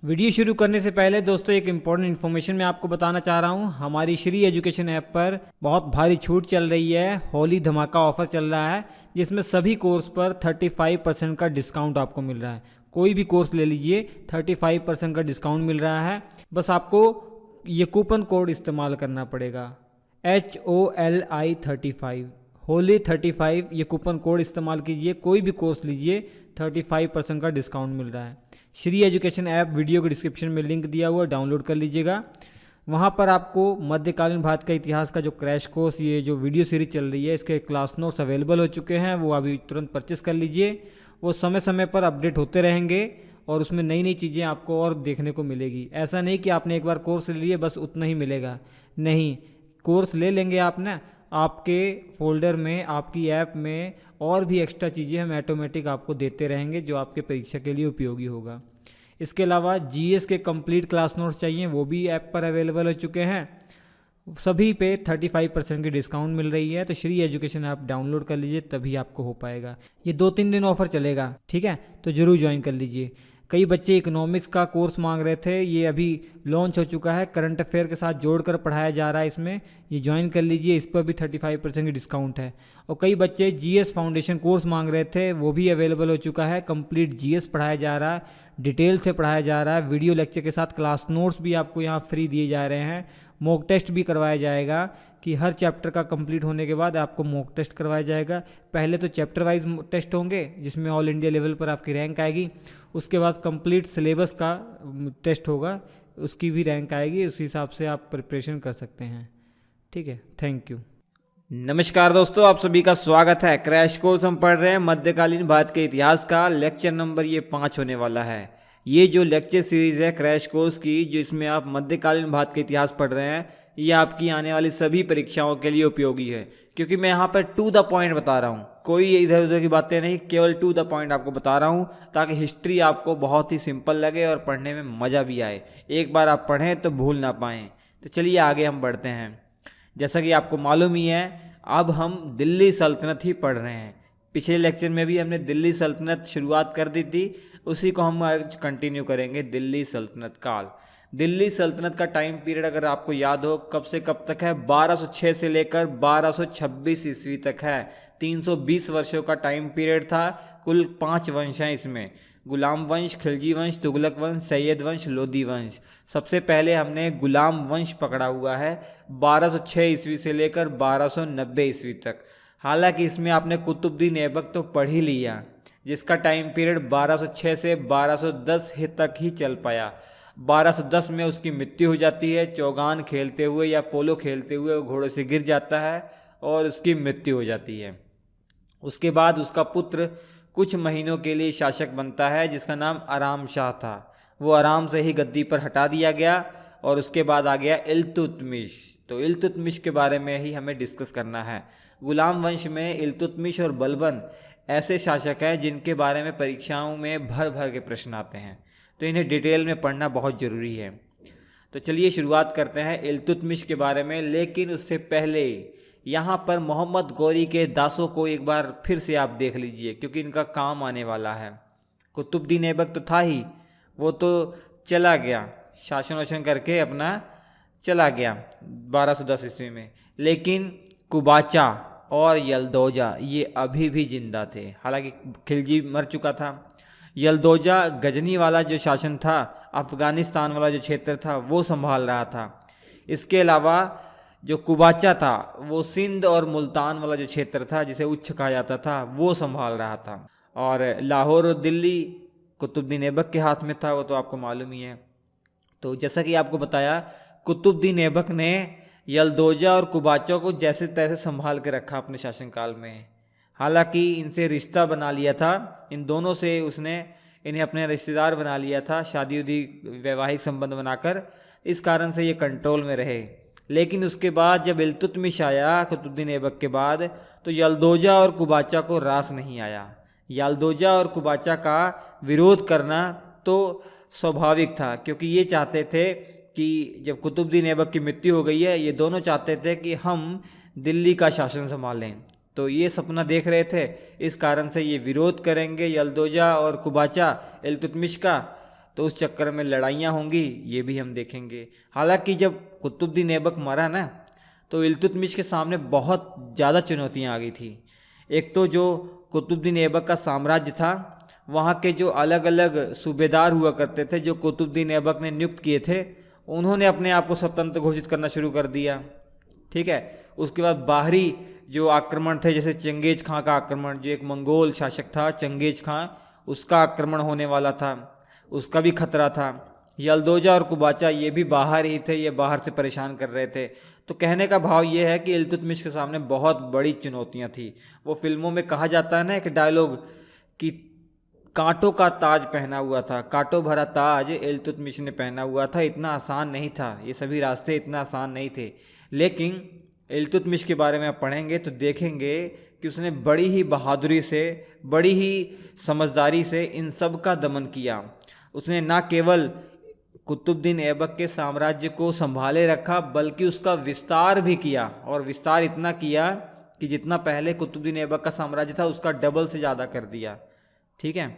Video शुरू करने से पहले दोस्तों एक इम्पॉर्टेंट इन्फॉर्मेशन मैं आपको बताना चाह रहा हूँ। हमारी श्री एजुकेशन ऐप पर बहुत भारी छूट चल रही है। होली धमाका ऑफर चल रहा है जिसमें सभी कोर्स पर 35% का डिस्काउंट आपको मिल रहा है। कोई भी कोर्स ले लीजिए 35% का डिस्काउंट मिल रहा है। बस आपको ये कूपन कोड इस्तेमाल करना पड़ेगा HOLI35 होली 35। ये कूपन कोड इस्तेमाल कीजिए, कोई भी कोर्स लीजिए 35% का डिस्काउंट मिल रहा है। श्री एजुकेशन ऐप वीडियो के डिस्क्रिप्शन में लिंक दिया हुआ है, डाउनलोड कर लीजिएगा। वहाँ पर आपको मध्यकालीन भारत का इतिहास का जो क्रैश कोर्स, ये जो वीडियो सीरीज चल रही है, इसके क्लास नोट्स अवेलेबल हो चुके हैं। वो अभी तुरंत परचेस कर लीजिए। वो समय समय पर अपडेट होते रहेंगे और उसमें नई नई चीज़ें आपको और देखने को मिलेगी। ऐसा नहीं कि आपने एक बार कोर्स ले लिए बस उतना ही मिलेगा, नहीं। कोर्स ले लेंगे आपने, आपके फोल्डर में, आपकी ऐप में और भी एक्स्ट्रा चीज़ें हम ऑटोमेटिक आपको देते रहेंगे जो आपके परीक्षा के लिए उपयोगी होगा। इसके अलावा जीएस के कंप्लीट क्लास नोट्स चाहिए, वो भी ऐप पर अवेलेबल हो चुके हैं। सभी पे 35% की डिस्काउंट मिल रही है। तो श्री एजुकेशन ऐप डाउनलोड कर लीजिए, तभी आपको हो पाएगा। ये 2-3 दिन ऑफर चलेगा, ठीक है, तो ज़रूर ज्वाइन कर लीजिए। कई बच्चे इकोनॉमिक्स का कोर्स मांग रहे थे, ये अभी लॉन्च हो चुका है, करंट अफेयर के साथ जोड़कर पढ़ाया जा रहा है इसमें। ये ज्वाइन कर लीजिए, इस पर भी 35% की डिस्काउंट है। और कई बच्चे जीएस फाउंडेशन कोर्स मांग रहे थे, वो भी अवेलेबल हो चुका है। कंप्लीट जीएस पढ़ाया जा रहा है, डिटेल से पढ़ाया जा रहा है। वीडियो लेक्चर के साथ क्लास नोट्स भी आपको यहाँ फ्री दिए जा रहे हैं। मॉक टेस्ट भी करवाया जाएगा कि हर चैप्टर का कंप्लीट होने के बाद आपको मॉक टेस्ट करवाया जाएगा। पहले तो चैप्टर वाइज टेस्ट होंगे जिसमें ऑल इंडिया लेवल पर आपकी रैंक आएगी। उसके बाद कंप्लीट सिलेबस का टेस्ट होगा, उसकी भी रैंक आएगी। उस हिसाब से आप प्रिपरेशन कर सकते हैं, ठीक है। Thank you. नमस्कार दोस्तों, आप सभी का स्वागत है। क्रैश कोर्स हम पढ़ रहे हैं मध्यकालीन भारत के इतिहास का। लेक्चर नंबर ये 5 होने वाला है। ये जो लेक्चर सीरीज़ है क्रैश कोर्स की, जो इसमें आप मध्यकालीन भारत के इतिहास पढ़ रहे हैं, ये आपकी आने वाली सभी परीक्षाओं के लिए उपयोगी है। क्योंकि मैं यहाँ पर टू द पॉइंट बता रहा हूँ, कोई इधर उधर की बातें नहीं, केवल टू द पॉइंट आपको बता रहा हूँ ताकि हिस्ट्री आपको बहुत ही सिंपल लगे और पढ़ने में मज़ा भी आए। एक बार आप पढ़ें तो भूल ना पाएँ। तो चलिए आगे हम बढ़ते हैं। जैसा कि आपको मालूम ही है, अब हम दिल्ली सल्तनत ही पढ़ रहे हैं। पिछले लेक्चर में भी हमने दिल्ली सल्तनत शुरुआत कर दी थी, उसी को हम आज कंटिन्यू करेंगे। दिल्ली सल्तनत काल। दिल्ली सल्तनत का टाइम पीरियड अगर आपको याद हो कब से कब तक है, 1206 से लेकर 1226 ईस्वी तक है। 320 वर्षों का टाइम पीरियड था। कुल 5 वंश हैं इसमें: गुलाम वंश, खिलजी वंश, तुगलक वंश, सैयद वंश, लोधी वंश। सबसे पहले हमने गुलाम वंश पकड़ा हुआ है 1206 ईस्वी से लेकर 1290 ईस्वी तक। हालांकि इसमें आपने कुतुबुद्दीन ऐबक तो पढ़ ही लिया, जिसका टाइम पीरियड 1206 से 1210 तक ही चल पाया। 1210 में उसकी मृत्यु हो जाती है। चौगान खेलते हुए या पोलो खेलते हुए वो घोड़े से गिर जाता है और उसकी मृत्यु हो जाती है। उसके बाद उसका पुत्र कुछ महीनों के लिए शासक बनता है, जिसका नाम आराम शाह था। वो आराम से ही गद्दी पर हटा दिया गया और उसके बाद आ गया इल्तुतमिश। तो इल्तुतमिश के बारे में ही हमें डिस्कस करना है। गुलाम वंश में इल्तुतमिश और बलबन ऐसे शासक हैं जिनके बारे में परीक्षाओं में भर भर के प्रश्न आते हैं, तो इन्हें डिटेल में पढ़ना बहुत ज़रूरी है। तो चलिए शुरुआत करते हैं इल्तुतमिश के बारे में। लेकिन उससे पहले यहाँ पर मोहम्मद गौरी के दासों को एक बार फिर से आप देख लीजिए, क्योंकि इनका काम आने वाला है। कुतुबुद्दीन ऐबक तो था ही, वो तो चला गया, शासन वासन करके अपना चला गया 1210 ईस्वी में। लेकिन कुबाचा और यलदौजा ये अभी भी जिंदा थे। हालांकि खिलजी मर चुका था। यलदौजा गजनी वाला जो शासन था, अफ़गानिस्तान वाला जो क्षेत्र था, वो संभाल रहा था। इसके अलावा जो कुबाचा था वो सिंध और मुल्तान वाला जो क्षेत्र था, जिसे उच्च कहा जाता था, वो संभाल रहा था। और लाहौर और दिल्ली कुतुबुद्दीन ऐबक के हाथ में था, वो तो आपको मालूम ही है। तो जैसा कि आपको बताया, कुतुबुद्दीन ऐबक ने यलदौजा और कुबाचा को जैसे तैसे संभाल के रखा अपने शासनकाल में। हालांकि इनसे रिश्ता बना लिया था, इन दोनों से उसने इन्हें अपने रिश्तेदार बना लिया था, शादी उदी वैवाहिक संबंध बनाकर। इस कारण से ये कंट्रोल में रहे। लेकिन उसके बाद जब इल्तुतमिश आया कुतुबुद्दीन ऐबक के बाद, तो यलदौजा और कुबाचा को रास नहीं आया। यलदौजा और कुबाचा का विरोध करना तो स्वाभाविक था, क्योंकि ये चाहते थे कि जब कुतुबुद्दीन ऐबक की मृत्यु हो गई है, ये दोनों चाहते थे कि हम दिल्ली का शासन संभालें। तो ये सपना देख रहे थे, इस कारण से ये विरोध करेंगे यलदौजा और कुबाचा इल्तुतमिश का। तो उस चक्कर में लड़ाइयाँ होंगी, ये भी हम देखेंगे। हालांकि जब कुतुबुद्दीन ऐबक मरा ना, तो इल्तुतमिश के सामने बहुत ज़्यादा चुनौतियाँ आ गई थी। एक तो जो कुतुबुद्दीन ऐबक का साम्राज्य था, वहाँ के जो अलग अलग सूबेदार हुआ करते थे जो कुतुबुद्दीन ऐबक ने नियुक्त किए थे, उन्होंने अपने आप को स्वतंत्र घोषित करना शुरू कर दिया। ठीक है। उसके बाद बाहरी जो आक्रमण थे, जैसे चंगेज खां का आक्रमण, जो एक मंगोल शासक था चंगेज खां, उसका आक्रमण होने वाला था, उसका भी खतरा था। यल्दोजा और कुबाचा ये भी बाहर ही थे, ये बाहर से परेशान कर रहे थे। तो कहने का भाव ये है कि इल्तुतमिश के सामने बहुत बड़ी चुनौतियां थी। वो फिल्मों में कहा जाता है ना एक डायलॉग कि कांटों का ताज पहना हुआ था, कांटों भरा ताज इल्तुतमिश ने पहना हुआ था। इतना आसान नहीं था, ये सभी रास्ते इतना आसान नहीं थे। लेकिन इल्तुतमिश के बारे में आप पढ़ेंगे तो देखेंगे कि उसने बड़ी ही बहादुरी से, बड़ी ही समझदारी से इन सब का दमन किया। उसने ना केवल कुतुबुद्दीन ऐबक के साम्राज्य को संभाले रखा, बल्कि उसका विस्तार भी किया, और विस्तार इतना किया कि जितना पहले कुतुबुद्दीन ऐबक का साम्राज्य था उसका डबल से ज़्यादा कर दिया। ठीक है।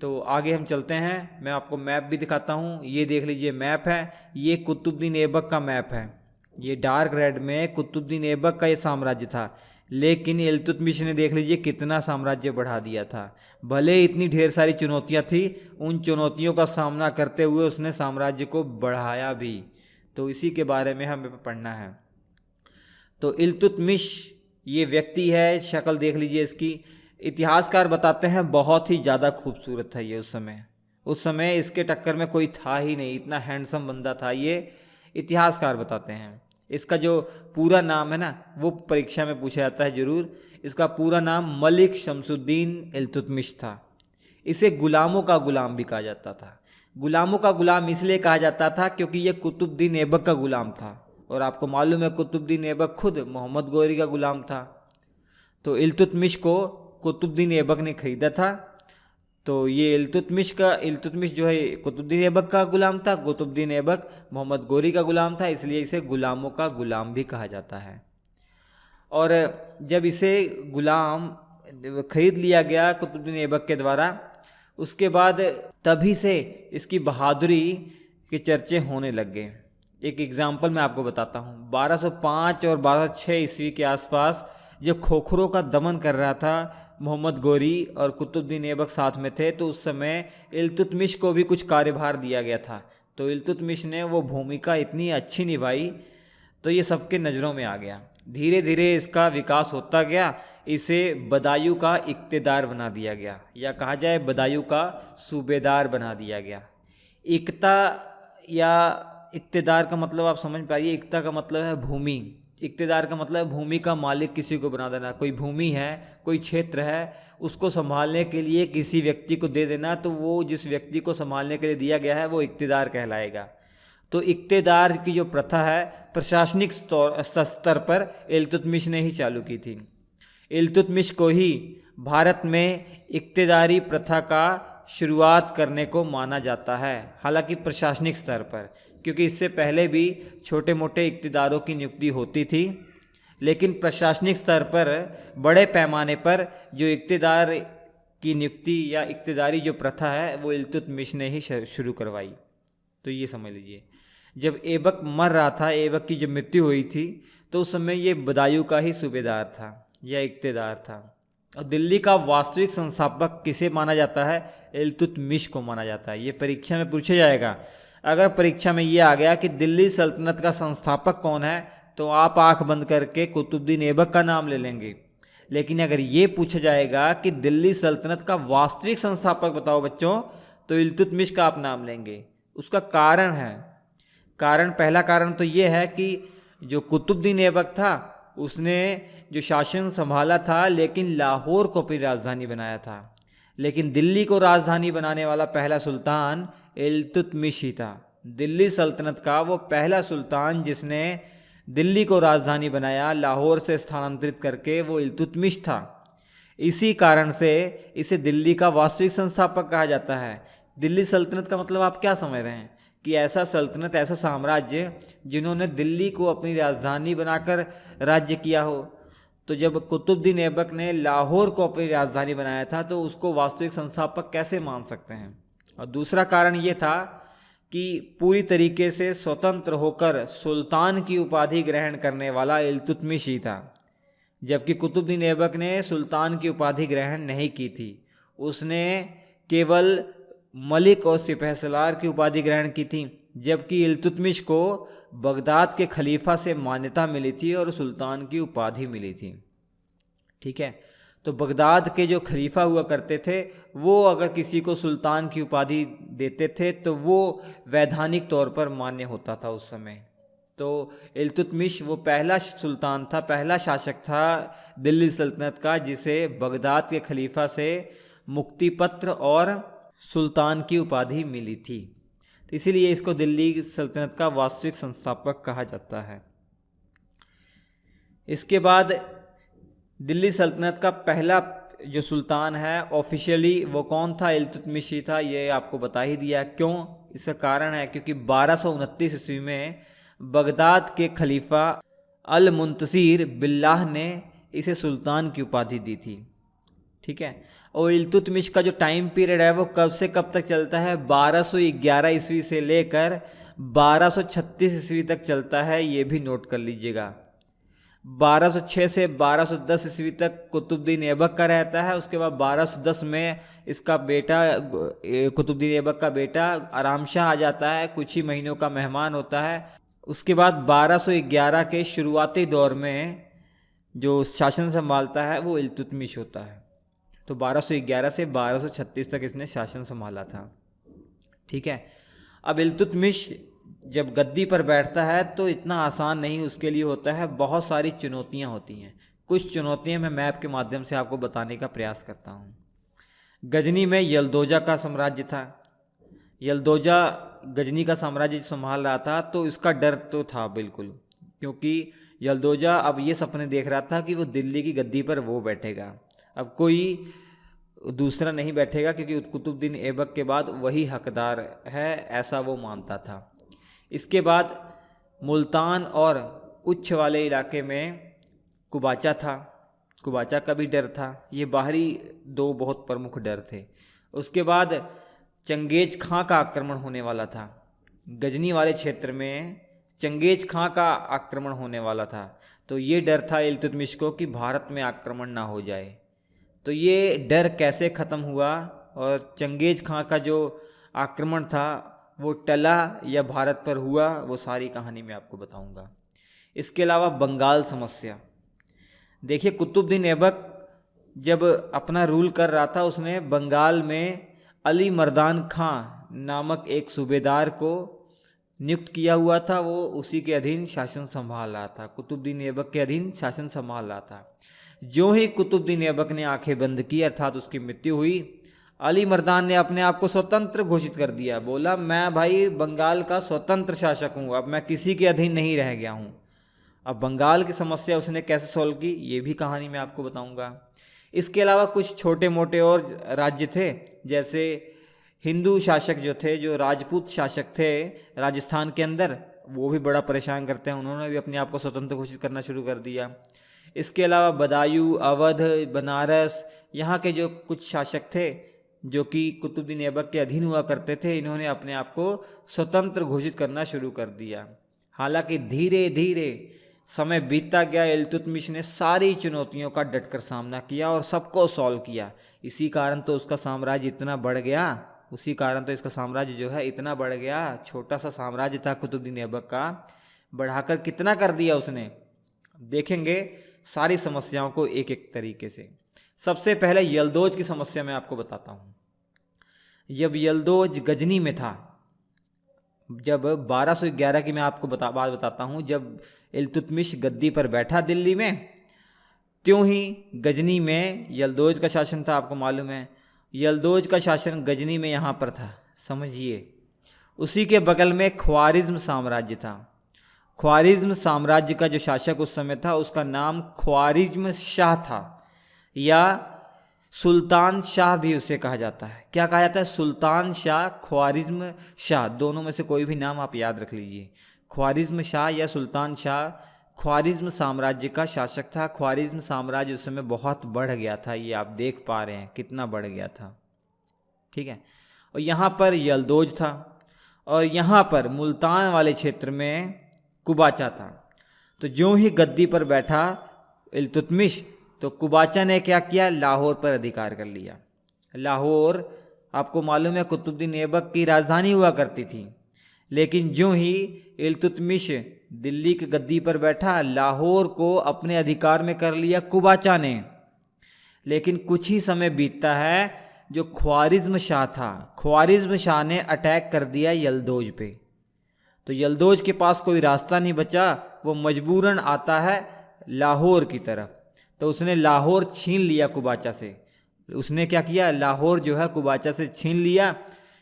तो आगे हम चलते हैं, मैं आपको मैप भी दिखाता हूँ। ये देख लीजिए मैप है, ये कुतुबुद्दीन ऐबक का मैप है। ये डार्क रेड में कुतुबुद्दीन ऐबक का ये साम्राज्य था, लेकिन इल्तुतमिश ने देख लीजिए कितना साम्राज्य बढ़ा दिया था। भले इतनी ढेर सारी चुनौतियाँ थी, उन चुनौतियों का सामना करते हुए उसने साम्राज्य को बढ़ाया भी। तो इसी के बारे में हमें पढ़ना है। तो इल्तुतमिश ये व्यक्ति है, शक्ल देख लीजिए इसकी। इतिहासकार बताते हैं बहुत ही ज़्यादा खूबसूरत था ये उस समय इसके टक्कर में कोई था ही नहीं, इतना हैंडसम बंदा था ये, इतिहासकार बताते हैं। इसका जो पूरा नाम है ना, वो परीक्षा में पूछा जाता है ज़रूर। इसका पूरा नाम मलिक शमसुद्दीन इल्तुतमिश था। इसे गुलामों का गुलाम भी कहा जाता था। गुलामों का गुलाम इसलिए कहा जाता था क्योंकि ये कुतुबुद्दीन ऐबक का गुलाम था, और आपको मालूम है कुतुबुद्दीन ऐबक खुद मोहम्मद गोरी का गुलाम था। तो इल्तुतमिश को कुतुबुद्दीन ऐबक ने खरीदा था। तो ये इल्तुतमिश जो है कुतुबुद्दीन ऐबक का गुलाम था, कुतुबुद्दीन ऐबक मोहम्मद गोरी का गुलाम था, इसलिए इसे गुलामों का गुलाम भी कहा जाता है। और जब इसे गुलाम खरीद लिया गया कुतुबुद्दीन ऐबक के द्वारा, उसके बाद तभी से इसकी बहादुरी के चर्चे होने लग गए। एक एग्जाम्पल मैं आपको बताता हूँ। 1205 और 1206 ईस्वी के आसपास जब खोखरों का दमन कर रहा था मोहम्मद गोरी और कुतुबुद्दीन ऐबक साथ में थे, तो उस समय इल्तुतमिश को भी कुछ कार्यभार दिया गया था। तो इल्तुतमिश ने वो भूमिका इतनी अच्छी निभाई, तो ये सबके नज़रों में आ गया। धीरे धीरे इसका विकास होता गया, इसे बदायूं का इक्तेदार बना दिया गया, या कहा जाए बदायूं का सूबेदार बना दिया गया। इक्ता या इक्तेदार का मतलब आप समझ पाइए। इक्ता का मतलब है भूमि, इक्तेदार का मतलब भूमि का मालिक किसी को बना देना। कोई भूमि है, कोई क्षेत्र है, उसको संभालने के लिए किसी व्यक्ति को दे देना, तो वो जिस व्यक्ति को संभालने के लिए दिया गया है वो इक्तेदार कहलाएगा। तो इक्तेदार की जो प्रथा है प्रशासनिक स्तर पर इल्तुतमिश ने ही चालू की थी। इल्तुतमिश को ही भारत में इक्तेदारी प्रथा का शुरुआत करने को माना जाता है, हालांकि प्रशासनिक स्तर पर, क्योंकि इससे पहले भी छोटे मोटे इक्तेदारों की नियुक्ति होती थी, लेकिन प्रशासनिक स्तर पर बड़े पैमाने पर जो इक्तेदार की नियुक्ति या इक्तेदारी जो प्रथा है वो इल्तुतमिश ने ही शुरू करवाई। तो ये समझ लीजिए, जब ऐबक मर रहा था, ऐबक की जब मृत्यु हुई थी, तो उस समय ये बदायूं का ही सूबेदार था या इक्तेदार था। और दिल्ली का वास्तविक संस्थापक किसे माना जाता है? इल्तुतमिश को माना जाता है। ये परीक्षा में पूछा जाएगा। अगर परीक्षा में ये आ गया कि दिल्ली सल्तनत का संस्थापक कौन है, तो आप आंख बंद करके कुतुबुद्दीन ऐबक का नाम ले लेंगे। लेकिन अगर ये पूछा जाएगा कि दिल्ली सल्तनत का वास्तविक संस्थापक बताओ बच्चों, तो इल्तुतमिश का आप नाम लेंगे। उसका कारण है, पहला कारण तो ये है कि जो कुतुबुद्दीन ऐबक था उसने जो शासन संभाला था, लेकिन लाहौर को अपनी राजधानी बनाया था। लेकिन दिल्ली को राजधानी बनाने वाला पहला सुल्तान इल्तुतमिश ही था। दिल्ली सल्तनत का वो पहला सुल्तान जिसने दिल्ली को राजधानी बनाया, लाहौर से स्थानांतरित करके, वो इल्तुतमिश था। इसी कारण से इसे दिल्ली का वास्तविक संस्थापक कहा जाता है। दिल्ली सल्तनत का मतलब आप क्या समझ रहे हैं कि ऐसा सल्तनत, ऐसा साम्राज्य जिन्होंने दिल्ली को अपनी राजधानी बनाकर राज्य किया हो। तो जब कुतुबुद्दीन ऐबक ने लाहौर को अपनी राजधानी बनाया था, तो उसको वास्तविक संस्थापक कैसे मान सकते हैं? और दूसरा कारण ये था कि पूरी तरीके से स्वतंत्र होकर सुल्तान की उपाधि ग्रहण करने वाला इल्तुतमिश ही था, जबकि कुतुबुद्दीन ऐबक ने सुल्तान की उपाधि ग्रहण नहीं की थी। उसने केवल मलिक और सिपहसालार की उपाधि ग्रहण की थी, जबकि इल्तुतमिश को बगदाद के खलीफा से मान्यता मिली थी और सुल्तान की उपाधि मिली थी। ठीक है, तो बगदाद के जो खलीफा हुआ करते थे वो अगर किसी को सुल्तान की उपाधि देते थे तो वो वैधानिक तौर पर मान्य होता था उस समय। तो इल्तुतमिश वो पहला सुल्तान था, पहला शासक था दिल्ली सल्तनत का जिसे बगदाद के खलीफा से मुक्ति पत्र और सुल्तान की उपाधि मिली थी। तो इसीलिए इसको दिल्ली सल्तनत का वास्तविक संस्थापक कहा जाता है। इसके बाद दिल्ली सल्तनत का पहला जो सुल्तान है ऑफिशियली वो कौन था? इल्तुतमिश ही था। ये आपको बता ही दिया। क्यों? इसका कारण है क्योंकि 1229 ईस्वी में बगदाद के खलीफा अल मुंतसिर बिल्लाह ने इसे सुल्तान की उपाधि दी थी। ठीक है, और इल्तुतमिश का जो टाइम पीरियड है वो कब से कब तक चलता है? 1211 ईस्वी से लेकर 1236 ईस्वी तक चलता है। ये भी नोट कर लीजिएगा। 1206 से 1210 ईस्वी तक कुतुबुद्दीन ऐबक का रहता है। उसके बाद 1210 में इसका बेटा कुतुबुद्दीन ऐबक का बेटा आराम शाह आ जाता है, कुछ ही महीनों का मेहमान होता है। उसके बाद 1211 के शुरुआती दौर में जो शासन संभालता है वो इल्तुतमिश होता है। तो 1211 से 1236 तक इसने शासन संभाला था। ठीक है, अब इल्तुतमिश जब गद्दी पर बैठता है तो इतना आसान नहीं उसके लिए होता है, बहुत सारी चुनौतियां होती हैं। कुछ चुनौतियां मैं मैप के माध्यम से आपको बताने का प्रयास करता हूँ। गजनी में यलदोजा का साम्राज्य था। यलदोजा गजनी का साम्राज्य संभाल रहा था, तो इसका डर तो था बिल्कुल, क्योंकि यलदोजा अब ये सपने देख रहा था कि वो दिल्ली की गद्दी पर वो बैठेगा, अब कोई दूसरा नहीं बैठेगा, क्योंकि कुतुबुद्दीन ऐबक के बाद वही हकदार है, ऐसा वो मानता था। इसके बाद मुल्तान और उच्च वाले इलाके में कुबाचा था। कुबाचा का भी डर था। ये बाहरी दो बहुत प्रमुख डर थे। उसके बाद चंगेज खां का आक्रमण होने वाला था। गजनी वाले क्षेत्र में चंगेज खां का आक्रमण होने वाला था, तो ये डर था इल्तुतमिश को कि भारत में आक्रमण ना हो जाए। तो ये डर कैसे ख़त्म हुआ और चंगेज खां का जो आक्रमण था वो टला या भारत पर हुआ, वो सारी कहानी मैं आपको बताऊंगा। इसके अलावा बंगाल समस्या। देखिए, कुतुबुद्दीन ऐबक जब अपना रूल कर रहा था उसने बंगाल में अली मर्दान खां नामक एक सूबेदार को नियुक्त किया हुआ था। वो उसी के अधीन शासन संभाल रहा था, कुतुबुद्दीन ऐबक के अधीन शासन संभाल रहा था। जो ही कुतुबुद्दीन ऐबक ने आंखें बंद की अर्थात उसकी मृत्यु हुई, अली मर्दान ने अपने आप को स्वतंत्र घोषित कर दिया। बोला, मैं भाई बंगाल का स्वतंत्र शासक हूँ, अब मैं किसी के अधीन नहीं रह गया हूँ। अब बंगाल की समस्या उसने कैसे सॉल्व की, ये भी कहानी मैं आपको बताऊंगा। इसके अलावा कुछ छोटे मोटे और राज्य थे, जैसे हिंदू शासक जो थे, जो राजपूत शासक थे राजस्थान के अंदर, वो भी बड़ा परेशान करते हैं। उन्होंने भी अपने आप को स्वतंत्र घोषित करना शुरू कर दिया। इसके अलावा बदायूं, अवध, बनारस, यहाँ के जो कुछ शासक थे जो कि कुतुबुद्दीन ऐबक के अधीन हुआ करते थे, इन्होंने अपने आप को स्वतंत्र घोषित करना शुरू कर दिया। हालांकि धीरे धीरे समय बीतता गया, इल्तुतमिश ने सारी चुनौतियों का डटकर सामना किया और सबको सॉल्व किया। इसी कारण तो उसका साम्राज्य इतना बढ़ गया, उसी कारण तो इसका साम्राज्य जो है इतना बढ़ गया। छोटा सा साम्राज्य था कुतुबुद्दीन ऐबक का, बढ़ाकर कितना कर दिया उसने, देखेंगे सारी समस्याओं को एक एक तरीके से। सबसे पहले यलदौज की समस्या मैं आपको बताता हूँ। जब यलदौज गजनी में था, जब 1211 की मैं आपको बात बताता हूँ, जब इल्तुतमिश गद्दी पर बैठा दिल्ली में, त्यों ही गजनी में यलदौज का शासन था। आपको मालूम है यलदौज का शासन गजनी में यहाँ पर था, समझिए। उसी के बगल में ख्वारिज्म साम्राज्य था। ख्वारिज्म साम्राज्य का जो शासक उस समय था उसका नाम ख्वारिज्म शाह था, या सुल्तान शाह भी उसे कहा जाता है। क्या कहा जाता है? सुल्तान शाह, ख्वारिज्म शाह, दोनों में से कोई भी नाम आप याद रख लीजिए। ख्वारिज्म शाह या सुल्तान शाह ख्वारिज्म साम्राज्य का शासक था। ख्वारिज्म साम्राज्य उस समय बहुत बढ़ गया था, ये आप देख पा रहे हैं कितना बढ़ गया था। ठीक है, और यहाँ पर यल्दोज था और यहाँ पर मुल्तान वाले क्षेत्र में कुबाचा था। तो जो ही गद्दी पर बैठा इल्तुतमिश, तो कुबाचा ने क्या किया, लाहौर पर अधिकार कर लिया। लाहौर आपको मालूम है कुतुबुद्दीन ऐबक की राजधानी हुआ करती थी, लेकिन जो ही इल्तुतमिश दिल्ली की गद्दी पर बैठा, लाहौर को अपने अधिकार में कर लिया कुबाचा ने। लेकिन कुछ ही समय बीतता है, जो ख्वारिज़्म शाह था, ख्वारिज़्म शाह ने अटैक कर दिया यल्दोज पे। तो यल्दोज के पास कोई रास्ता नहीं बचा, वो मजबूरन आता है लाहौर की तरफ। तो उसने लाहौर छीन लिया कुबाचा से। उसने क्या किया, लाहौर जो है कुबाचा से छीन लिया।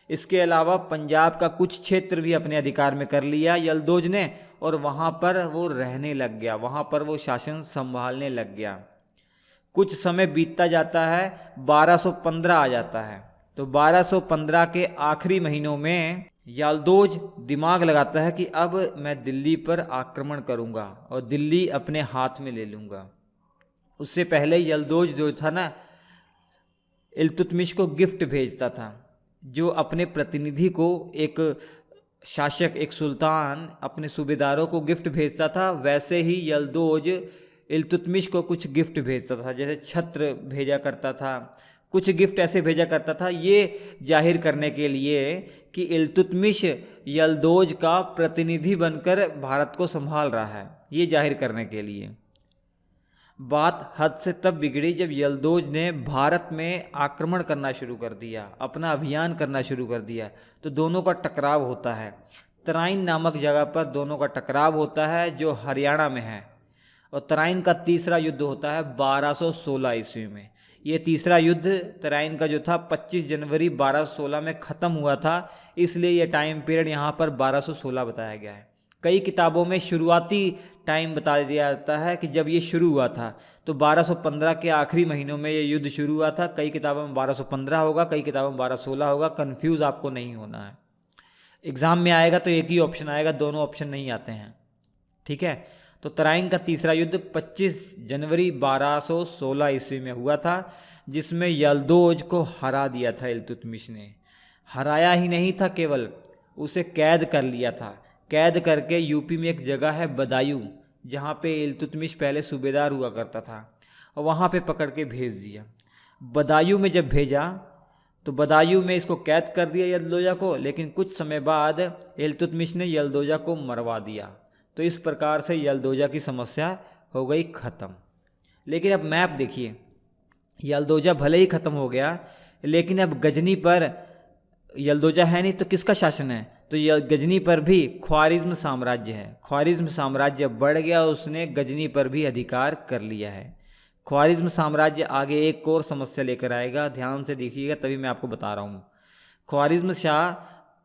इसके अलावा पंजाब का कुछ क्षेत्र भी अपने अधिकार में कर लिया यल्दोज ने, और वहाँ पर वो रहने लग गया, वहाँ पर वो शासन संभालने लग गया। कुछ समय बीतता जाता है, 1215 आ जाता है। तो 1215 के आखिरी महीनों में यल्दोज दिमाग लगाता है कि अब मैं दिल्ली पर आक्रमण करूँगा और दिल्ली अपने हाथ में ले लूँगा। उससे पहले यल्दोज जो था ना, इल्तुतमिश को गिफ्ट भेजता था। जो अपने प्रतिनिधि को एक शासक, एक सुल्तान अपने सूबेदारों को गिफ्ट भेजता था, वैसे ही यल्दोज इल्तुतमिश को कुछ गिफ्ट भेजता था। जैसे छत्र भेजा करता था, कुछ गिफ्ट ऐसे भेजा करता था, ये जाहिर करने के लिए कि इल्तुतमिश यल्दोज का प्रतिनिधि बनकर भारत को संभाल रहा है, ये जाहिर करने के लिए। बात हद से तब बिगड़ी जब यल्दोज ने भारत में आक्रमण करना शुरू कर दिया, अपना अभियान करना शुरू कर दिया। तो दोनों का टकराव होता है, तराइन नामक जगह पर दोनों का टकराव होता है, जो हरियाणा में है। और तराइन का तीसरा युद्ध होता है 1216 ईस्वी में। ये तीसरा युद्ध तराइन का जो था 25 जनवरी 1216 में ख़त्म हुआ था, इसलिए ये टाइम पीरियड यहाँ पर 1216 बताया गया है। कई किताबों में शुरुआती टाइम बता दिया जाता है कि जब ये शुरू हुआ था, तो 1215 के आखिरी महीनों में ये युद्ध शुरू हुआ था। कई किताबों में 1215 होगा, कई किताबों में 1216 होगा। कंफ्यूज आपको नहीं होना है। एग्ज़ाम में आएगा तो एक ही ऑप्शन आएगा, दोनों ऑप्शन नहीं आते हैं, ठीक है। तो तराइन का तीसरा युद्ध 25 जनवरी 1216 ईस्वी में हुआ था, जिसमें यल्दोज को हरा दिया था इल्तुतमिश ने। हराया ही नहीं था, केवल उसे कैद कर लिया था। कैद करके यूपी में एक जगह है बदायूं, जहाँ पे इल्तुतमिश पहले सूबेदार हुआ करता था, और वहाँ पे पकड़ के भेज दिया। बदायूं में जब भेजा तो बदायूं में इसको कैद कर दिया यल्दोजा को, लेकिन कुछ समय बाद इल्तुतमिश ने यल्दोजा को मरवा दिया। तो इस प्रकार से यल्दोजा की समस्या हो गई ख़त्म। लेकिन अब मैप देखिए, यल्दोजा भले ही ख़त्म हो गया, लेकिन अब गजनी पर यल्दोजा है नहीं, तो किसका शासन है? तो यह गजनी पर भी ख्वारिज़्म साम्राज्य है। ख्वारिज़्म साम्राज्य बढ़ गया, उसने गजनी पर भी अधिकार कर लिया है। ख्वारिज़्म साम्राज्य आगे एक और समस्या लेकर आएगा, ध्यान से देखिएगा, तभी मैं आपको बता रहा हूँ। ख्वारिज़्म शाह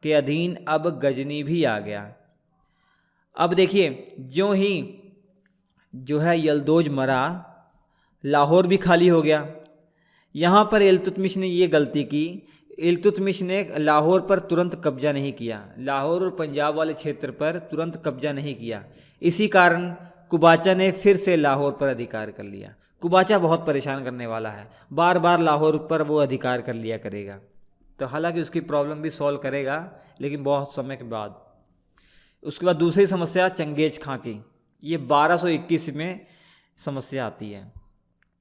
के अधीन अब गजनी भी आ गया। अब देखिए, जो ही जो है यल्दोज मरा, लाहौर भी खाली हो गया। यहाँ पर इल्तुतमिश ने ये गलती की, इल्तुतमिश ने लाहौर पर तुरंत कब्जा नहीं किया, लाहौर और पंजाब वाले क्षेत्र पर तुरंत कब्जा नहीं किया। इसी कारण कुबाचा ने फिर से लाहौर पर अधिकार कर लिया। कुबाचा बहुत परेशान करने वाला है, बार बार लाहौर पर वो अधिकार कर लिया करेगा। तो हालांकि उसकी प्रॉब्लम भी सॉल्व करेगा, लेकिन बहुत समय के बाद। उसके बाद दूसरी समस्या चंगेज खां की, ये 1221 में समस्या आती है।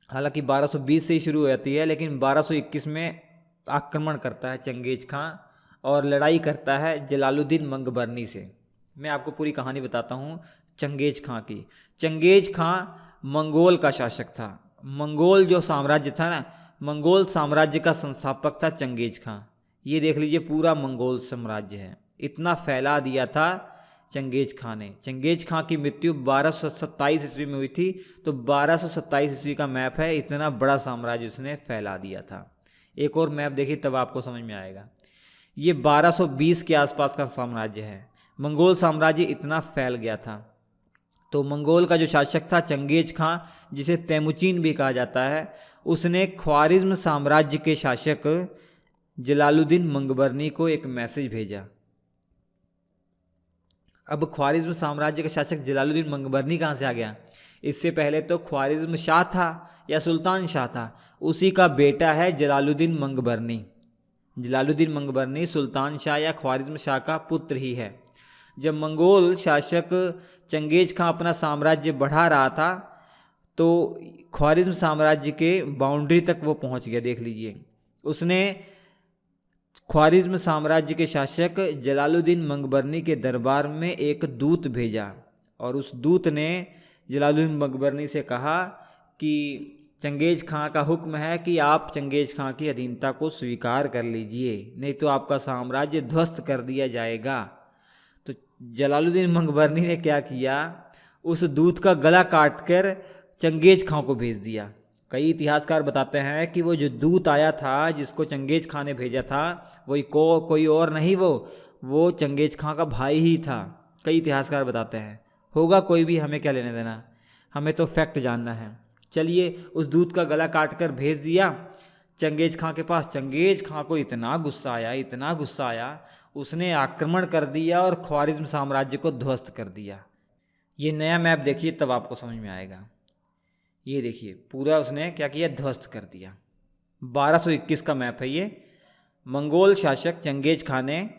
हालांकि 1220 से ही शुरू हो जाती है, लेकिन 1221 में आक्रमण करता है चंगेज खां और लड़ाई करता है जलालुद्दीन मंगबरनी से। मैं आपको पूरी कहानी बताता हूँ चंगेज खां की। चंगेज खां मंगोल का शासक था। मंगोल जो साम्राज्य था ना, मंगोल साम्राज्य का संस्थापक था चंगेज खां। ये देख लीजिए, पूरा मंगोल साम्राज्य है, इतना फैला दिया था चंगेज खां ने। चंगेज खां की मृत्यु 1227 ईस्वी में हुई थी। तो 1227 ईस्वी का मैप है, इतना बड़ा साम्राज्य उसने फैला दिया था। एक और मैप देखिए, तब आपको समझ में आएगा। ये 1220 के आसपास का साम्राज्य है। मंगोल साम्राज्य इतना फैल गया था। तो मंगोल का जो शासक था चंगेज खां, जिसे तैमुचिन भी कहा जाता है, उसने ख्वारिज़्म साम्राज्य के शासक जलालुद्दीन मंगबरनी को एक मैसेज भेजा। अब ख्वारिज़्म साम्राज्य का शासक जलालुद्दीन मंगबरनी कहाँ से आ गया? इससे पहले तो ख्वारिज़्म शाह था या सुल्तान शाह था, उसी का बेटा है जलालुद्दीन मंगबरनी। जलालुद्दीन मंगबरनी सुल्तान शाह या ख्वारिज़्म शाह का पुत्र ही है। जब मंगोल शासक चंगेज खां अपना साम्राज्य बढ़ा रहा था तो ख्वारिज़्म साम्राज्य के बाउंड्री तक वो पहुंच गया। देख लीजिए, उसने ख्वारिज़्म साम्राज्य के शासक जलालुद्दीन मंगबरनी के दरबार में एक दूत भेजा और उस दूत ने जलालुद्दीन मंगबरनी से कहा कि चंगेज खां का हुक्म है कि आप चंगेज खां की अधीनता को स्वीकार कर लीजिए, नहीं तो आपका साम्राज्य ध्वस्त कर दिया जाएगा। तो जलालुद्दीन मंगबरनी ने क्या किया, उस दूत का गला काटकर चंगेज खां को भेज दिया। कई इतिहासकार बताते हैं कि वो जो दूत आया था जिसको चंगेज खां ने भेजा था वही कोई और नहीं, वो चंगेज खां का भाई ही था। कई इतिहासकार बताते हैं, होगा कोई भी, हमें क्या लेने देना, हमें तो फैक्ट जानना है। चलिए, उस दूत का गला काट कर भेज दिया चंगेज खां के पास। चंगेज खां को इतना गुस्सा आया, उसने आक्रमण कर दिया और ख्वारिज़्म साम्राज्य को ध्वस्त कर दिया। ये नया मैप देखिए तब आपको समझ में आएगा। ये देखिए, पूरा उसने क्या किया, ध्वस्त कर दिया। 1221 का मैप है ये। मंगोल शासक चंगेज खां ने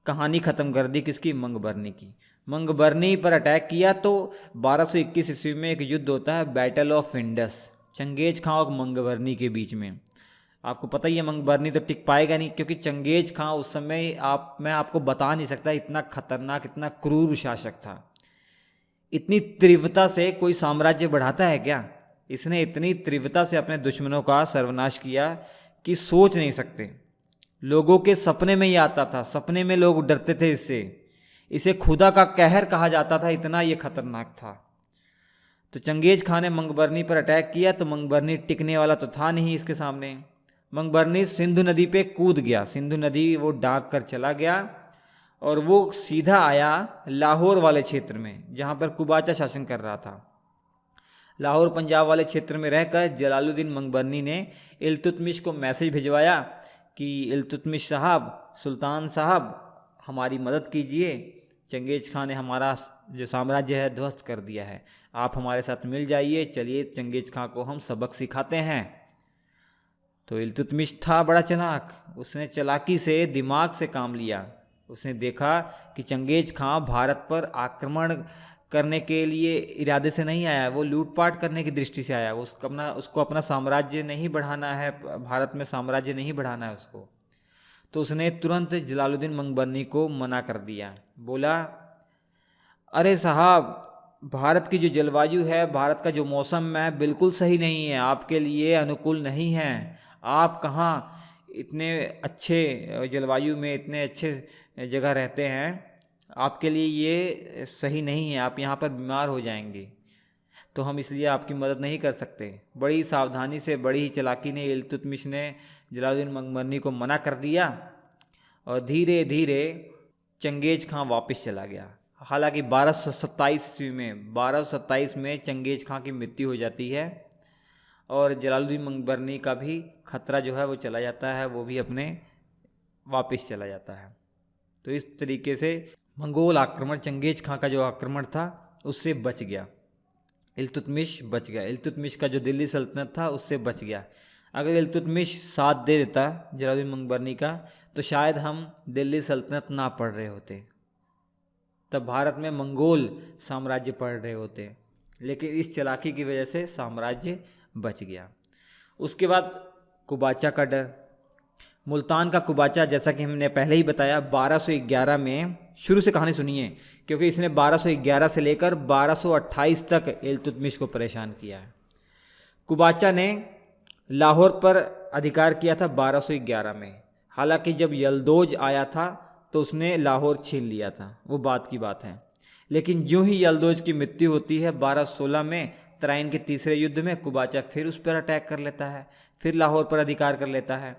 कहानी ख़त्म कर दी किसकी, मंगबरनी की। मंगबरनी पर अटैक किया तो 1221 ईस्वी में एक युद्ध होता है, बैटल ऑफ इंडस, चंगेज खां और मंगबरनी के बीच में। आपको पता ही है मंगबरनी तो टिक पाएगा नहीं, क्योंकि चंगेज खां उस समय मैं आपको बता नहीं सकता, इतना खतरनाक, इतना क्रूर शासक था। इतनी तीव्रता से कोई साम्राज्य बढ़ाता है क्या? इसने इतनी तीव्रता से अपने दुश्मनों का सर्वनाश किया कि सोच नहीं सकते। लोगों के सपने में ही आता था, सपने में लोग डरते थे इससे। इसे खुदा का कहर कहा जाता था, इतना ये खतरनाक था। तो चंगेज खां ने मंगबरनी पर अटैक किया तो मंगबरनी टिकने वाला तो था नहीं इसके सामने। मंगबरनी सिंधु नदी पे कूद गया, सिंधु नदी वो डाक कर चला गया और वो सीधा आया लाहौर वाले क्षेत्र में, जहाँ पर कुबाचा शासन कर रहा था। लाहौर पंजाब वाले क्षेत्र में रहकर जलालुद्दीन मंगबरनी ने इल्तुतमिश को मैसेज भिजवाया कि इल्तुतमिश साहब, सुल्तान साहब, हमारी मदद कीजिए, चंगेज खां ने हमारा जो साम्राज्य है ध्वस्त कर दिया है, आप हमारे साथ मिल जाइए, चलिए चंगेज खां को हम सबक सिखाते हैं। तो इल्तुतमिश था बड़ा चालाक, उसने चालाकी से, दिमाग से काम लिया। उसने देखा कि चंगेज खां भारत पर आक्रमण करने के लिए इरादे से नहीं आया, वो लूटपाट करने की दृष्टि से आया। उसको अपना साम्राज्य नहीं बढ़ाना है, भारत में साम्राज्य नहीं बढ़ाना है उसको। तो उसने तुरंत जलालुद्दीन मंगबरनी को मना कर दिया। बोला, अरे साहब, भारत की जो जलवायु है, भारत का जो मौसम है बिल्कुल सही नहीं है, आपके लिए अनुकूल नहीं है। आप कहाँ इतने अच्छे जलवायु में, इतने अच्छे जगह रहते हैं, आपके लिए ये सही नहीं है, आप यहाँ पर बीमार हो जाएंगे, तो हम इसलिए आपकी मदद नहीं कर सकते। बड़ी सावधानी से, बड़ी ही चालाकी ने इल्तुतमिश ने जलालुद्दीन मंगबरनी को मना कर दिया और धीरे धीरे चंगेज खां वापस चला गया। हालांकि 1227 में चंगेज खां की मृत्यु हो जाती है और जलालुद्दीन मंगबरनी का भी खतरा जो है वो चला जाता है, वो भी अपने वापस चला जाता है। तो इस तरीके से मंगोल आक्रमण, चंगेज खां का जो आक्रमण था उससे बच गया, इल्तुतमिश बच गया। इल्तुतमिश का जो दिल्ली सल्तनत था उससे बच गया। अगर इल्तुतमिश साथ दे देता जलालुद्दीन मंगबरनी का तो शायद हम दिल्ली सल्तनत ना पढ़ रहे होते, तब भारत में मंगोल साम्राज्य पढ़ रहे होते। लेकिन इस चालाकी की वजह से साम्राज्य बच गया। उसके बाद कुबाचा का डर। मुल्तान का कुबाचा, जैसा कि हमने पहले ही बताया, 1211 में, शुरू से कहानी सुनिए क्योंकि इसने 1211 से लेकर 1228 तक इल्तुतमिश को परेशान किया है। कुबाचा ने लाहौर पर अधिकार किया था 1211 में। हालांकि जब यलदोज आया था तो उसने लाहौर छीन लिया था, वो बात की बात है। लेकिन यूं ही यलदोज की मृत्यु होती है 1216 में, तराइन के तीसरे युद्ध में, कुबाचा फिर उस पर अटैक कर लेता है, फिर लाहौर पर अधिकार कर लेता है।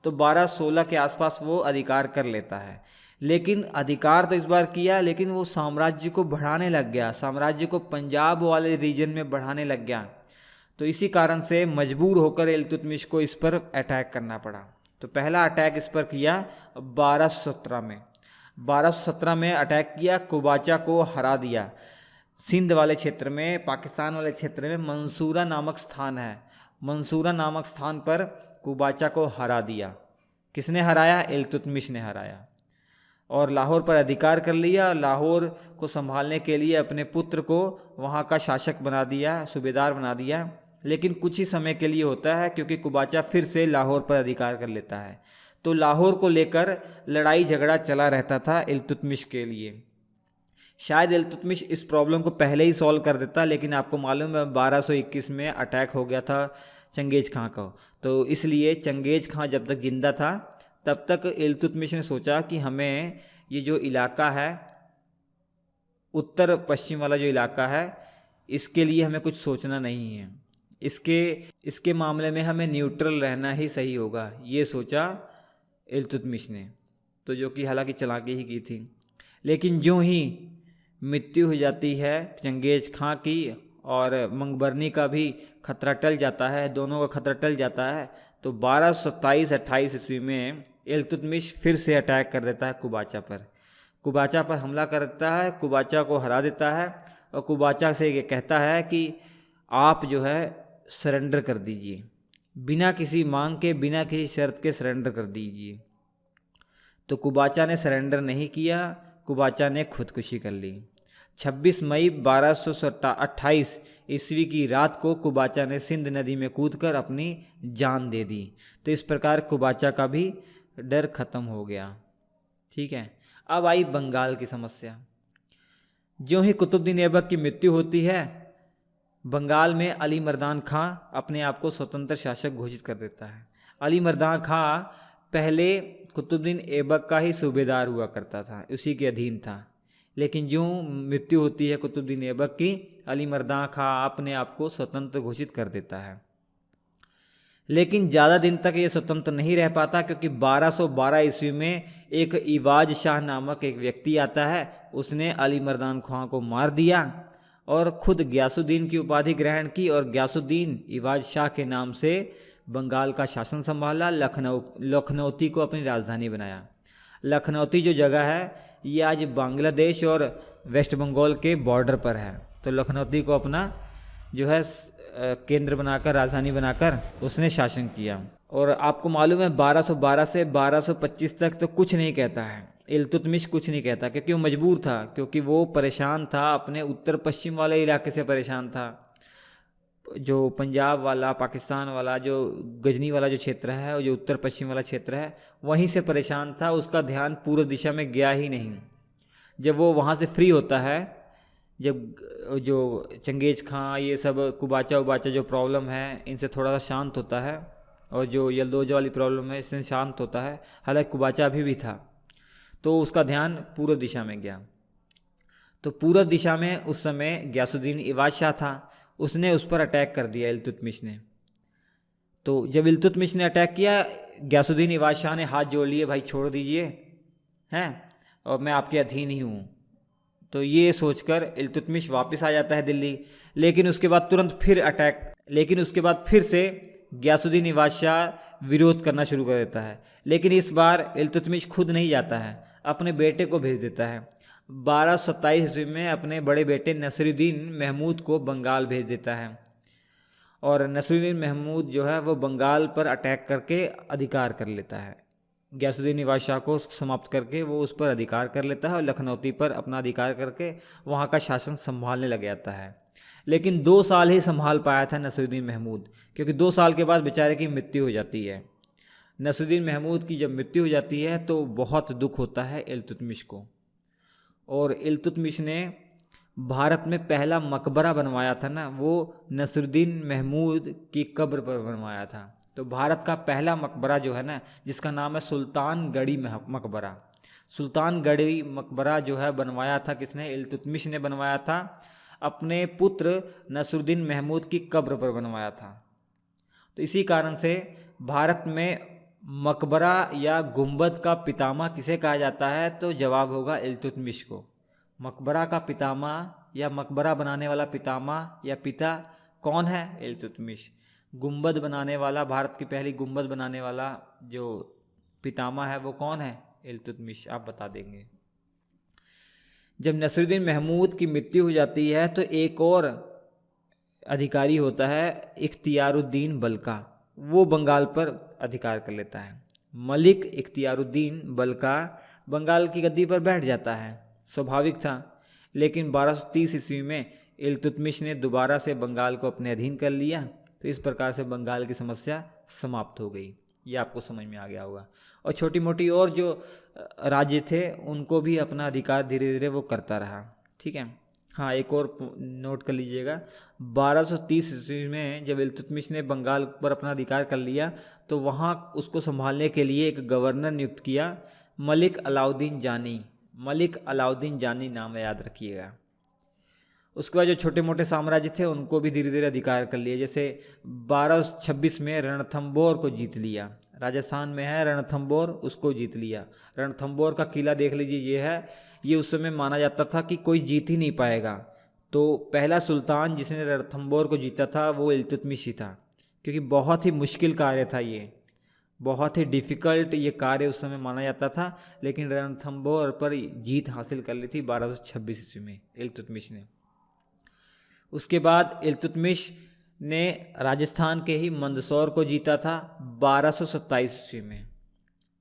तो 1216 के आसपास वो अधिकार कर लेता है। लेकिन अधिकार तो इस बार किया, लेकिन वो साम्राज्य को बढ़ाने लग गया, साम्राज्य को पंजाब वाले रीजन में बढ़ाने लग गया। तो इसी कारण से मजबूर होकर इल्तुतमिश को इस पर अटैक करना पड़ा। तो पहला अटैक इस पर किया 1217 में। 1217 में अटैक किया, कुबाचा को हरा दिया। सिंध वाले क्षेत्र में, पाकिस्तान वाले क्षेत्र में मंसूरा नामक स्थान है, मंसूरा नामक स्थान पर कुबाचा को हरा दिया। किसने हराया? इल्तुतमिश ने हराया और लाहौर पर अधिकार कर लिया। लाहौर को संभालने के लिए अपने पुत्र को वहाँ का शासक बना दिया, सूबेदार बना दिया। लेकिन कुछ ही समय के लिए होता है, क्योंकि कुबाचा फिर से लाहौर पर अधिकार कर लेता है। तो लाहौर को लेकर लड़ाई झगड़ा चला रहता था इल्तुतमिश के लिए। शायद इल्तुतमिश इस प्रॉब्लम को पहले ही सॉल्व कर देता, लेकिन आपको मालूम है 1221 में अटैक हो गया था चंगेज खां का। तो इसलिए चंगेज खां जब तक जिंदा था तब तक इल्तुतमिश ने सोचा कि हमें ये जो इलाका है, उत्तर पश्चिम वाला जो इलाका है, इसके लिए हमें कुछ सोचना नहीं है। इसके मामले में हमें न्यूट्रल रहना ही सही होगा, ये सोचा इल्तुतमिश ने। तो जो कि हालांकि चालाकी ही की थी। लेकिन जो ही मृत्यु हो जाती है चंगेज खां की और मंगबरनी का भी खतरा टल जाता है, दोनों का खतरा टल जाता है, तो 1227-28 ईस्वी में इल्तुतमिश फिर से अटैक कर देता है कुबाचा पर। कुबाचा पर हमला करता है, कुबाचा को हरा देता है और कुबाचा से ये कहता है कि आप जो है सरेंडर कर दीजिए, बिना किसी मांग के, बिना किसी शर्त के सरेंडर कर दीजिए। तो कुबाचा ने सरेंडर नहीं किया, कुबाचा ने खुदकुशी कर ली। 26 मई 1228 ईस्वी की रात को कुबाचा ने सिंध नदी में कूदकर अपनी जान दे दी। तो इस प्रकार कुबाचा का भी डर खत्म हो गया। ठीक है, अब आई बंगाल की समस्या। ज्यों ही कुतुबुद्दीन ऐबक की मृत्यु होती है, बंगाल में अली मर्दान खां अपने आप को स्वतंत्र शासक घोषित कर देता है। अली मर्दान खां पहले कुतुबुद्दीन ऐबक का ही सूबेदार हुआ करता था, उसी के अधीन था। लेकिन जो मृत्यु होती है कुतुबुद्दीन ऐबक की, अली मर्दान खां अपने आप को स्वतंत्र घोषित कर देता है। लेकिन ज़्यादा दिन तक ये स्वतंत्र नहीं रह पाता, क्योंकि 1212 ईस्वी में एक इवाज शाह नामक एक व्यक्ति आता है, उसने अली मर्दान खां को मार दिया और खुद ग्यासुद्दीन की उपाधि ग्रहण की और ग्यासुद्दीन इवाज शाह के नाम से बंगाल का शासन संभाला। लखनौती को अपनी राजधानी बनाया। लखनौती जो जगह है ये आज बांग्लादेश और वेस्ट बंगाल के बॉर्डर पर है। तो लखनौती को अपना जो है केंद्र बनाकर, राजधानी बनाकर उसने शासन किया। और आपको मालूम है 1212 से 1225 तक तो कुछ नहीं कहता है इल्तुतमिश, कुछ नहीं कहता, क्योंकि वो मजबूर था, क्योंकि वो परेशान था, अपने उत्तर पश्चिम वाले इलाके से परेशान था। जो पंजाब वाला, पाकिस्तान वाला, जो गजनी वाला जो क्षेत्र है, और जो उत्तर पश्चिम वाला क्षेत्र है, वहीं से परेशान था। उसका ध्यान पूर्व दिशा में गया ही नहीं। जब वो वहाँ से फ्री होता है, जब जो चंगेज खां, ये सब कुबाचा उबाचा जो प्रॉब्लम है, इनसे थोड़ा सा शांत होता है, और जो यलदोजा वाली प्रॉब्लम है, इससे शांत होता है। हालांकि कुबाचा अभी भी था, तो उसका ध्यान पूर्व दिशा में गया। तो पूर्व दिशा में उस समय ग्यासुद्दीन इवाज शाह था, उसने उस पर अटैक कर दिया इल्तुतमिश ने। तो जब इल्तुतमिश ने अटैक किया, ग्यासुद्दीन इवाज शाह ने हाथ जोड़ लिए, भाई छोड़ दीजिए हैं, और मैं आपके अधीन ही हूँ। तो ये सोचकर इल्तुतमिश वापस आ जाता है दिल्ली। लेकिन उसके बाद तुरंत फिर अटैक, लेकिन उसके बाद फिर से ग्यासुद्दीन इवाज शाह विरोध करना शुरू कर देता है। लेकिन इस बार इल्तुतमिश खुद नहीं जाता है, अपने बेटे को भेज देता है। 1227 ईस्वी में अपने बड़े बेटे नसरुद्दीन महमूद को बंगाल भेज देता है, और नसरुद्दीन महमूद जो है वो बंगाल पर अटैक करके अधिकार कर लेता है। ग्यासुद्दीन इवाज शाह को समाप्त करके वो उस पर अधिकार कर लेता है और लखनौती पर अपना अधिकार करके वहाँ का शासन संभालने लग जाता है। लेकिन 2 साल ही संभाल पाया था नसरुद्दीन महमूद, क्योंकि 2 साल के बाद बेचारे की मृत्यु हो जाती है। नसरुद्दीन महमूद की जब मृत्यु हो जाती है तो बहुत दुख होता है इल्तुतमिश को, और इल्तुतमिश ने भारत में पहला मकबरा बनवाया था ना, वो नसरुद्दीन महमूद की कब्र पर बनवाया था। तो भारत का पहला मकबरा जो है ना, जिसका नाम है सुल्तानगढ़ी मकबरा, सुल्तानगढ़ी मकबरा जो है बनवाया था किसने? इल्तुतमिश ने बनवाया था, अपने पुत्र नसरुद्दीन महमूद की कब्र पर बनवाया था। तो इसी कारण से भारत में मकबरा या गुंबद का पितामह किसे कहा जाता है? तो जवाब होगा इल्तुतमिश को। मकबरा का पितामह या मकबरा बनाने वाला पितामह या पिता कौन है? इल्तुतमिश। गुंबद बनाने वाला, भारत की पहली गुंबद बनाने वाला जो पितामह है वो कौन है? इल्तुतमिश। आप बता देंगे। जब नसरुद्दीन महमूद की मृत्यु हो जाती है तो एक और अधिकारी होता है इख्तियारुद्दीन बलका, वो बंगाल पर अधिकार कर लेता है। मलिक इख्तियारुद्दीन बल्का बंगाल की गद्दी पर बैठ जाता है। स्वाभाविक था, लेकिन 1230 ईस्वी में इल्तुतमिश ने दोबारा से बंगाल को अपने अधीन कर लिया। तो इस प्रकार से बंगाल की समस्या समाप्त हो गई। ये आपको समझ में आ गया होगा। और छोटी मोटी और जो राज्य थे उनको भी अपना अधिकार धीरे धीरे वो करता रहा। ठीक है। हाँ, एक और नोट कर लीजिएगा, 1230 ईस्वी में जब इल्तुतमिश ने बंगाल पर अपना अधिकार कर लिया तो वहाँ उसको संभालने के लिए एक गवर्नर नियुक्त किया, मलिक अलाउद्दीन जानी। मलिक अलाउद्दीन जानी नाम याद रखिएगा। उसके बाद जो छोटे मोटे साम्राज्य थे उनको भी धीरे धीरे अधिकार कर लिया। जैसे 1226 में रणथंबोर को जीत लिया। राजस्थान में है रणथंबोर, उसको जीत लिया। रणथंबोर का किला देख लीजिए, ये है। ये उस समय माना जाता था कि कोई जीत ही नहीं पाएगा। तो पहला सुल्तान जिसने रणथंबोर को जीता था वो इल्तुतमिश ही था, क्योंकि बहुत ही मुश्किल कार्य था ये, बहुत ही डिफ़िकल्ट ये कार्य उस समय माना जाता था। लेकिन रणथंबोर पर जीत हासिल कर ली थी 1226 ईस्वी में इल्तुतमिश ने। उसके बाद इल्तुतमिश ने राजस्थान के ही मंदसौर को जीता था 1227 ईस्वी में।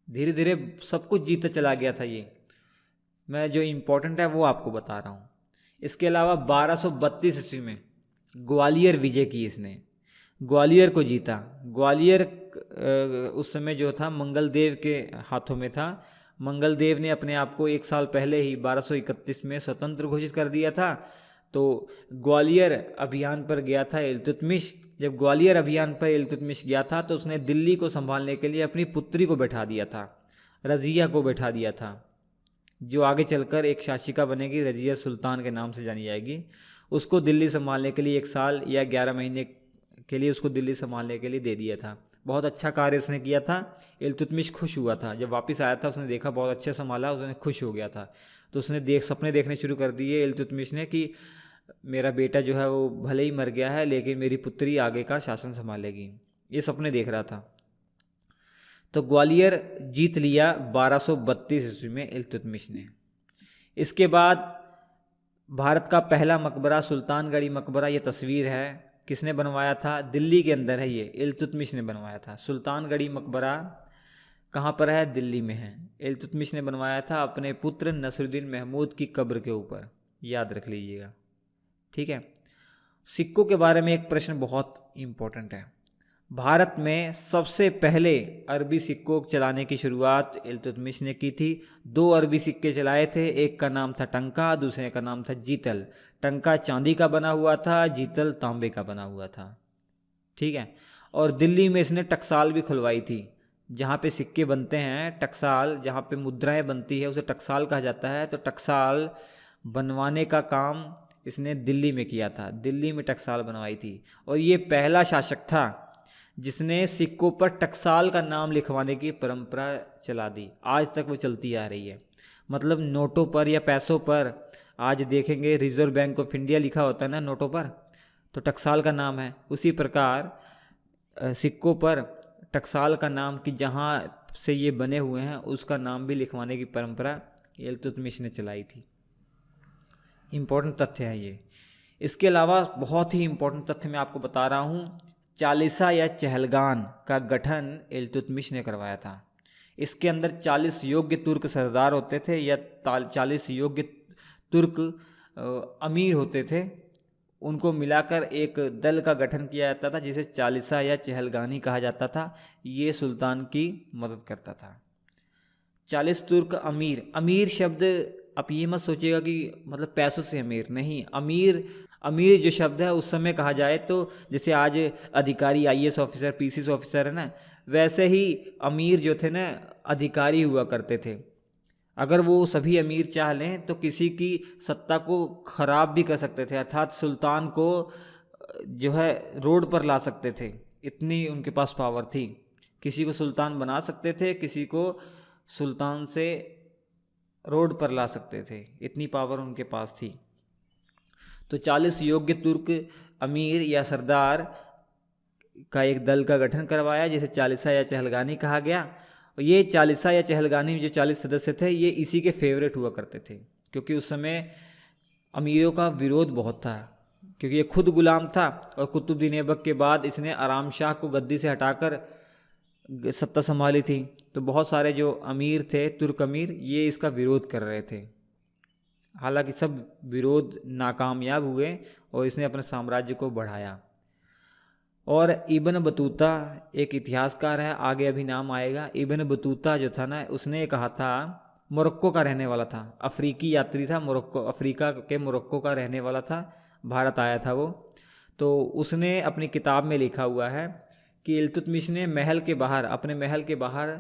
धीरे धीरे सब कुछ जीता चला गया था ये। मैं जो इम्पोर्टेंट है वो आपको बता रहा हूँ। इसके अलावा 1232 ईस्वी में ग्वालियर विजय की इसने, ग्वालियर को जीता। ग्वालियर उस समय जो था मंगल देव के हाथों में था। मंगल देव ने अपने आप को एक साल पहले ही 1231 में स्वतंत्र घोषित कर दिया था। तो ग्वालियर अभियान पर गया था इल्तुतमिश। जब ग्वालियर अभियान पर इल्तुतमिश गया था तो उसने दिल्ली को संभालने के लिए अपनी पुत्री को बैठा दिया था, रज़िया को बैठा दिया था, जो आगे चलकर एक शासिका बनेगी, रज़िया सुल्तान के नाम से जानी जाएगी। उसको दिल्ली संभालने के लिए 1 साल या 11 महीने के लिए उसको दिल्ली संभालने के लिए दे दिया था। बहुत अच्छा कार्य उसने किया था। इल्तुतमिश खुश हुआ था। जब वापस आया था उसने देखा बहुत अच्छे संभाला, उसने खुश हो गया था। तो उसने सपने देखने शुरू कर दिए इल्तुतमिश ने कि मेरा बेटा जो है वो भले ही मर गया है लेकिन मेरी पुत्री आगे का शासन संभालेगी। ये सपने देख रहा था। तो ग्वालियर जीत लिया 1232 ईस्वी में इल्तुतमिश ने। इसके बाद भारत का पहला मकबरा सुल्तानगढ़ी मकबरा, ये तस्वीर है, किसने बनवाया था? दिल्ली के अंदर है, ये इल्तुतमिश ने बनवाया था। सुल्तानगढ़ी मकबरा कहाँ पर है? दिल्ली में है। इल्तुतमिश ने बनवाया था अपने पुत्र नसरुद्दीन महमूद की कब्र के ऊपर, याद रख लीजिएगा। ठीक है। सिक्कों के बारे में एक प्रश्न बहुत इम्पोर्टेंट है। भारत में सबसे पहले अरबी सिक्कों चलाने की शुरुआत इल्तुतमिश ने की थी। 2 अरबी सिक्के चलाए थे, एक का नाम था टंका, दूसरे का नाम था जीतल। टंका चांदी का बना हुआ था, जीतल तांबे का बना हुआ था। ठीक है। और दिल्ली में इसने टकसाल भी खुलवाई थी। जहाँ पे सिक्के बनते हैं, टकसाल, जहाँ पे मुद्राएं बनती है उसे टकसाल कहा जाता है। तो टकसाल बनवाने का काम इसने दिल्ली में किया था। दिल्ली में टकसाल बनवाई थी। और ये पहला शासक था जिसने सिक्कों पर टकसाल का नाम लिखवाने की परंपरा चला दी। आज तक वो चलती आ रही है। मतलब नोटों पर या पैसों पर आज देखेंगे रिजर्व बैंक ऑफ इंडिया लिखा होता है ना नोटों पर, तो टकसाल का नाम है। उसी प्रकार सिक्कों पर टकसाल का नाम, कि जहाँ से ये बने हुए हैं उसका नाम भी लिखवाने की परंपरा इल्तुतमिश ने चलाई थी। इम्पोर्टेंट तथ्य है ये। इसके अलावा बहुत ही इम्पोर्टेंट तथ्य मैं आपको बता रहा हूँ, चालीसा या चहलगान का गठन इल्तुतमिश ने करवाया था। इसके अंदर 40 योग्य तुर्क सरदार होते थे या 40 योग्य तुर्क अमीर होते थे। उनको मिलाकर एक दल का गठन किया जाता था जिसे चालीसा या चहलगानी कहा जाता था। ये सुल्तान की मदद करता था। 40 तुर्क अमीर। अमीर शब्द आप ये मत सोचिएगा कि मतलब पैसों से अमीर, नहीं। अमीर जो शब्द है उस समय कहा जाए तो जैसे आज अधिकारी IAS ऑफिसर, PCS ऑफिसर है ना, वैसे ही अमीर जो थे ना अधिकारी हुआ करते थे। अगर वो सभी अमीर चाह लें तो किसी की सत्ता को खराब भी कर सकते थे, अर्थात सुल्तान को जो है रोड पर ला सकते थे। इतनी उनके पास पावर थी। किसी को सुल्तान बना सकते थे, किसी को सुल्तान से रोड पर ला सकते थे, इतनी पावर उनके पास थी। तो 40 योग्य तुर्क अमीर या सरदार का एक दल का गठन करवाया जिसे चालीसा या चहलगानी कहा गया। और ये चालीसा या चहलगानी में जो 40 सदस्य थे ये इसी के फेवरेट हुआ करते थे, क्योंकि उस समय अमीरों का विरोध बहुत था, क्योंकि ये खुद गुलाम था। और कुतुबुद्दीन ऐबक के बाद इसने आराम शाह को गद्दी से हटाकर सत्ता संभाली थी, तो बहुत सारे जो अमीर थे, तुर्क अमीर, ये इसका विरोध कर रहे थे। हालांकि सब विरोध नाकामयाब हुए और इसने अपने साम्राज्य को बढ़ाया। और इब्न बतूता एक इतिहासकार है, आगे अभी नाम आएगा। इब्न बतूता जो था ना, उसने कहा था, मोरक्को का रहने वाला था, अफ्रीकी यात्री था, मोरक्को, अफ्रीका के मोरक्को का रहने वाला था, भारत आया था वो। तो उसने अपनी किताब में लिखा हुआ है कि इल्तुतमिश ने महल के बाहर, अपने महल के बाहर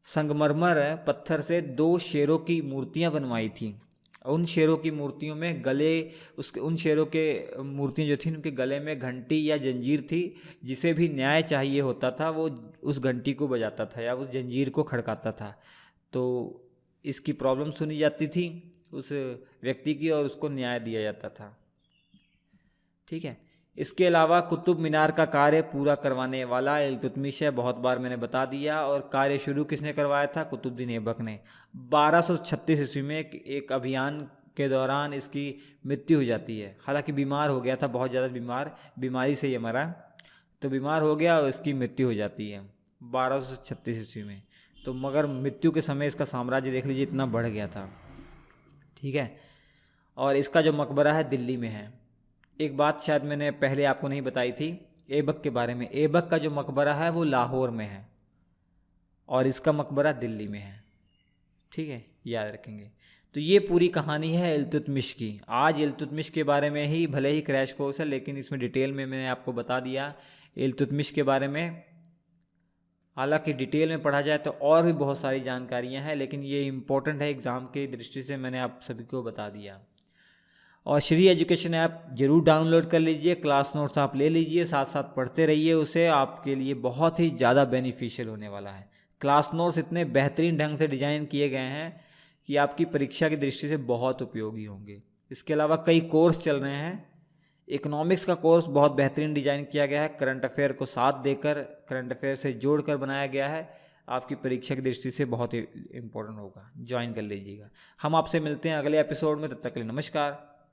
संगमरमर पत्थर से 2 शेरों की मूर्तियां बनवाई थी। उन शेरों की मूर्तियों में गले, उसके उन शेरों के मूर्तियां जो थी, उनके गले में घंटी या जंजीर थी। जिसे भी न्याय चाहिए होता था वो उस घंटी को बजाता था या उस जंजीर को खड़काता था। तो इसकी प्रॉब्लम सुनी जाती थी उस व्यक्ति की और उसको न्याय दिया जाता था। ठीक है। इसके अलावा कुतुब मीनार का कार्य पूरा करवाने वाला इल्तुतमिश है, बहुत बार मैंने बता दिया। और कार्य शुरू किसने करवाया था? कुतुबुद्दीन ऐबक ने। 1236 ईस्वी में एक अभियान के दौरान इसकी मृत्यु हो जाती है। हालांकि बीमार हो गया था, बहुत ज़्यादा बीमारी से ये मरा, तो बीमार हो गया और इसकी मृत्यु हो जाती है 1236 ईस्वी में। तो मगर मृत्यु के समय इसका साम्राज्य देख लीजिए इतना बढ़ गया था। ठीक है। और इसका जो मकबरा है दिल्ली में है। एक बात शायद मैंने पहले आपको नहीं बताई थी ऐबक के बारे में। ऐबक का जो मकबरा है वो लाहौर में है और इसका मकबरा दिल्ली में है। ठीक है, याद रखेंगे। तो ये पूरी कहानी है इल्तुतमिश की। आज इल्तुतमिश के बारे में ही, भले ही क्रैश कोर्स है, लेकिन इसमें डिटेल में मैंने आपको बता दिया इल्तुतमिश के बारे में। हालांकि डिटेल में पढ़ा जाए तो और भी बहुत सारी जानकारियां हैं, लेकिन ये इम्पोर्टेंट है एग्ज़ाम की दृष्टि से, मैंने आप सभी को बता दिया। और श्री एजुकेशन ऐप जरूर डाउनलोड कर लीजिए, क्लास नोट्स आप ले लीजिए, साथ साथ पढ़ते रहिए उसे, आपके लिए बहुत ही ज़्यादा बेनिफिशियल होने वाला है। क्लास नोट्स इतने बेहतरीन ढंग से डिज़ाइन किए गए हैं कि आपकी परीक्षा की दृष्टि से बहुत उपयोगी होंगे। इसके अलावा कई कोर्स चल रहे हैं। इकोनॉमिक्स का कोर्स बहुत बेहतरीन डिज़ाइन किया गया है, करंट अफेयर को साथ देकर, करंट अफेयर से जोड़कर बनाया गया है। आपकी परीक्षा की दृष्टि से बहुत ही इम्पोर्टेंट होगा, ज्वाइन कर लीजिएगा। हम आपसे मिलते हैं अगले एपिसोड में, तब तक के लिए नमस्कार।